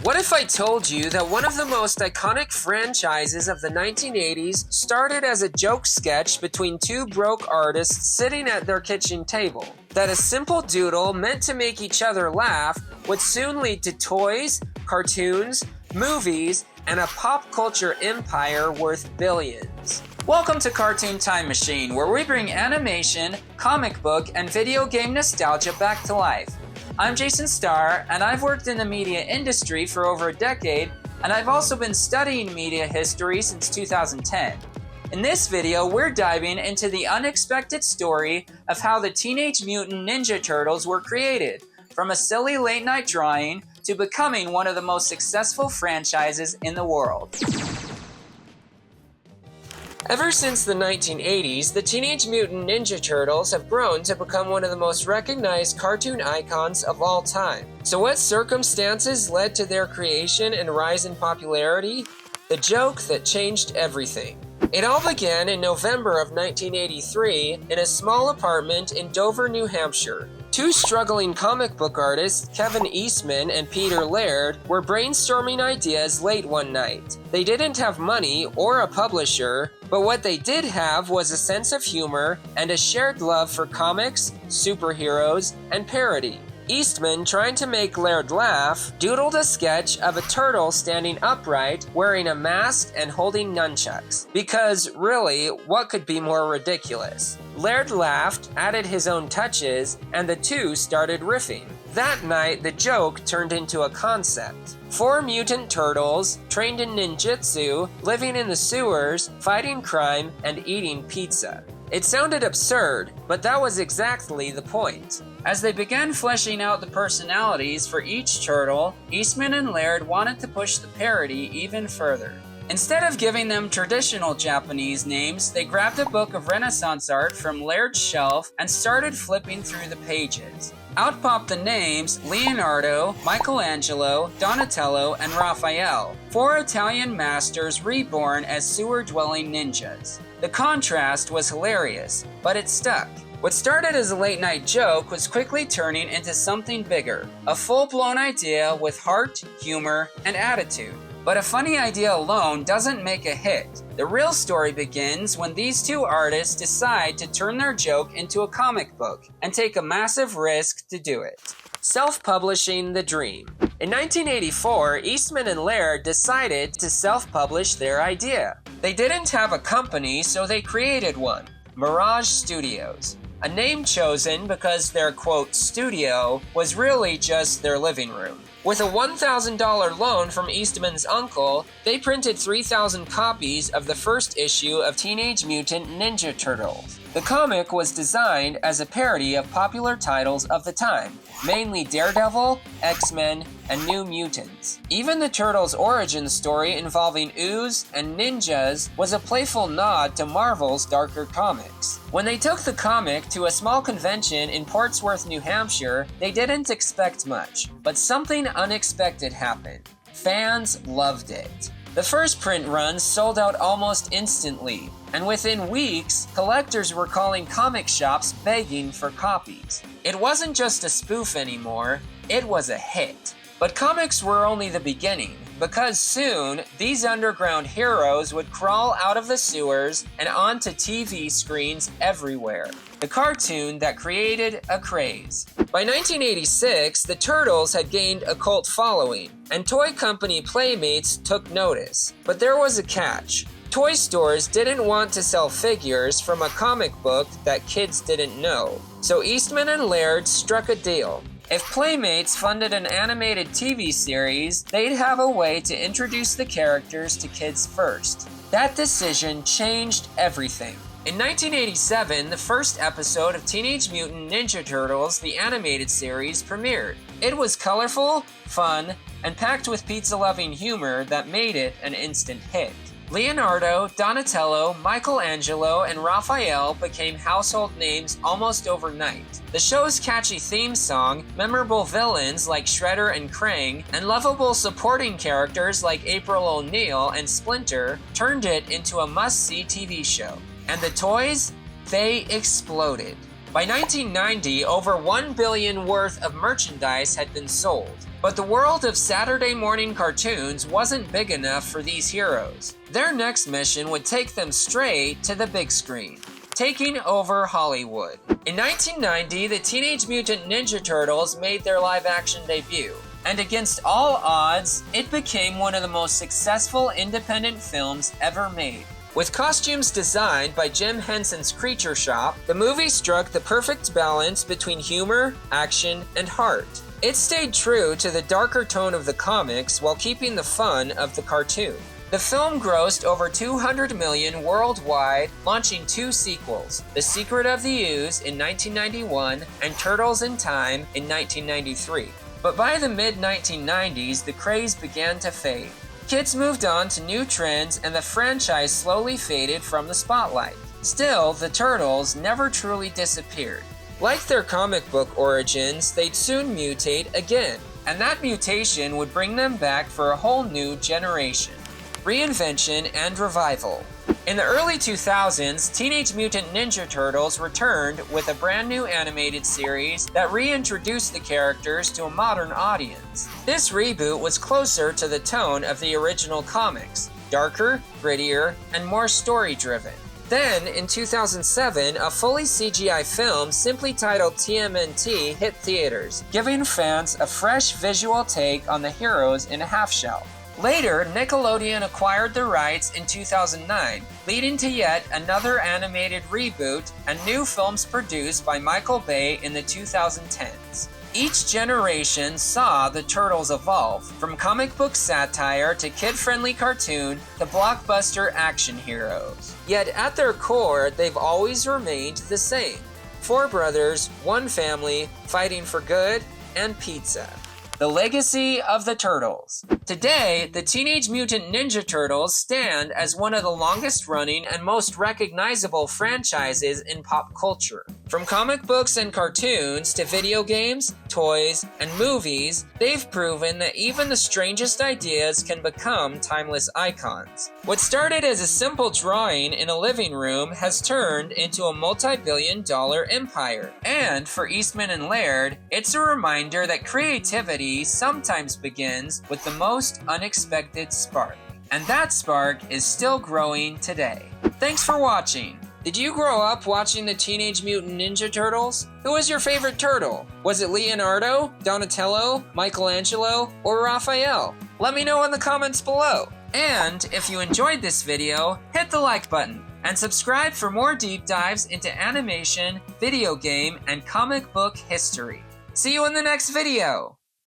What if I told you that one of the most iconic franchises of the 1980s started as a joke sketch between two broke artists sitting at their kitchen table? That a simple doodle meant to make each other laugh would soon lead to toys, cartoons, movies, and a pop culture empire worth billions. Welcome to Cartoon Time Machine, where we bring animation, comic book, and video game nostalgia back to life. I'm Jason Starr, and I've worked in the media industry for over a decade, and I've also been studying media history since 2010. In this video, we're diving into the unexpected story of how the Teenage Mutant Ninja Turtles were created, from a silly late-night drawing to becoming one of the most successful franchises in the world. Ever since the 1980s, the Teenage Mutant Ninja Turtles have grown to become one of the most recognized cartoon icons of all time. So what circumstances led to their creation and rise in popularity? The joke that changed everything. It all began in November of 1983 in a small apartment in Dover, New Hampshire. Two struggling comic book artists, Kevin Eastman and Peter Laird, were brainstorming ideas late one night. They didn't have money or a publisher, but what they did have was a sense of humor and a shared love for comics, superheroes, and parody. Eastman, trying to make Laird laugh, doodled a sketch of a turtle standing upright, wearing a mask and holding nunchucks. Because, really, what could be more ridiculous? Laird laughed, added his own touches, and the two started riffing. That night, the joke turned into a concept. 4 mutant turtles, trained in ninjutsu, living in the sewers, fighting crime, and eating pizza. It sounded absurd, but that was exactly the point. As they began fleshing out the personalities for each turtle, Eastman and Laird wanted to push the parody even further. Instead of giving them traditional Japanese names, they grabbed a book of Renaissance art from Laird's shelf and started flipping through the pages. Out popped the names Leonardo, Michelangelo, Donatello, and Raphael, 4 Italian masters reborn as sewer-dwelling ninjas. The contrast was hilarious, but it stuck. What started as a late-night joke was quickly turning into something bigger, a full-blown idea with heart, humor, and attitude. But a funny idea alone doesn't make a hit. The real story begins when these two artists decide to turn their joke into a comic book and take a massive risk to do it. Self-publishing the dream. In 1984, Eastman and Laird decided to self-publish their idea. They didn't have a company, so they created one, Mirage Studios. A name chosen because their, quote, studio was really just their living room. With a $1,000 loan from Eastman's uncle, they printed 3,000 copies of the first issue of Teenage Mutant Ninja Turtles. The comic was designed as a parody of popular titles of the time, mainly Daredevil, X-Men, and New Mutants. Even the Turtles' origin story involving ooze and ninjas was a playful nod to Marvel's darker comics. When they took the comic to a small convention in Portsmouth, New Hampshire, they didn't expect much, but something unexpected happened. Fans loved it. The first print run sold out almost instantly, and within weeks, collectors were calling comic shops begging for copies. It wasn't just a spoof anymore, it was a hit. But comics were only the beginning, because soon, these underground heroes would crawl out of the sewers and onto TV screens everywhere. The cartoon that created a craze. By 1986, the Turtles had gained a cult following, and toy company Playmates took notice. But there was a catch. Toy stores didn't want to sell figures from a comic book that kids didn't know. So Eastman and Laird struck a deal. If Playmates funded an animated TV series, they'd have a way to introduce the characters to kids first. That decision changed everything. In 1987, the first episode of Teenage Mutant Ninja Turtles, the animated series, premiered. It was colorful, fun, and packed with pizza-loving humor that made it an instant hit. Leonardo, Donatello, Michelangelo, and Raphael became household names almost overnight. The show's catchy theme song, memorable villains like Shredder and Krang, and lovable supporting characters like April O'Neil and Splinter turned it into a must-see TV show. And the toys? They exploded. By 1990, over $1 billion worth of merchandise had been sold. But the world of Saturday morning cartoons wasn't big enough for these heroes. Their next mission would take them straight to the big screen, taking over Hollywood. In 1990, the Teenage Mutant Ninja Turtles made their live-action debut, and against all odds, it became one of the most successful independent films ever made. With costumes designed by Jim Henson's Creature Shop, the movie struck the perfect balance between humor, action, and heart. It stayed true to the darker tone of the comics while keeping the fun of the cartoon. The film grossed over $200 million worldwide, launching 2 sequels, The Secret of the Ooze in 1991 and Turtles in Time in 1993. But by the mid-1990s, the craze began to fade. Kids moved on to new trends and the franchise slowly faded from the spotlight. Still, the Turtles never truly disappeared. Like their comic book origins, they'd soon mutate again, and that mutation would bring them back for a whole new generation. Reinvention and Revival. In the early 2000s, Teenage Mutant Ninja Turtles returned with a brand new animated series that reintroduced the characters to a modern audience. This reboot was closer to the tone of the original comics, darker, grittier, and more story-driven. Then, in 2007, a fully CGI film simply titled TMNT hit theaters, giving fans a fresh visual take on the heroes in a half-shell. Later, Nickelodeon acquired the rights in 2009, leading to yet another animated reboot and new films produced by Michael Bay in the 2010s. Each generation saw the Turtles evolve, from comic book satire to kid-friendly cartoon to blockbuster action heroes. Yet at their core, they've always remained the same. 4 brothers, 1 family, fighting for good and pizza. The legacy of the Turtles. Today, the Teenage Mutant Ninja Turtles stand as one of the longest-running and most recognizable franchises in pop culture. From comic books and cartoons to video games, toys, and movies, they've proven that even the strangest ideas can become timeless icons. What started as a simple drawing in a living room has turned into a multi-billion-dollar empire. And for Eastman and Laird, it's a reminder that creativity sometimes begins with the most unexpected spark. And that spark is still growing today. Thanks for watching. Did you grow up watching the Teenage Mutant Ninja Turtles? Who was your favorite turtle? Was it Leonardo, Donatello, Michelangelo, or Raphael? Let me know in the comments below. And if you enjoyed this video, hit the like button and subscribe for more deep dives into animation, video game, and comic book history. See you in the next video!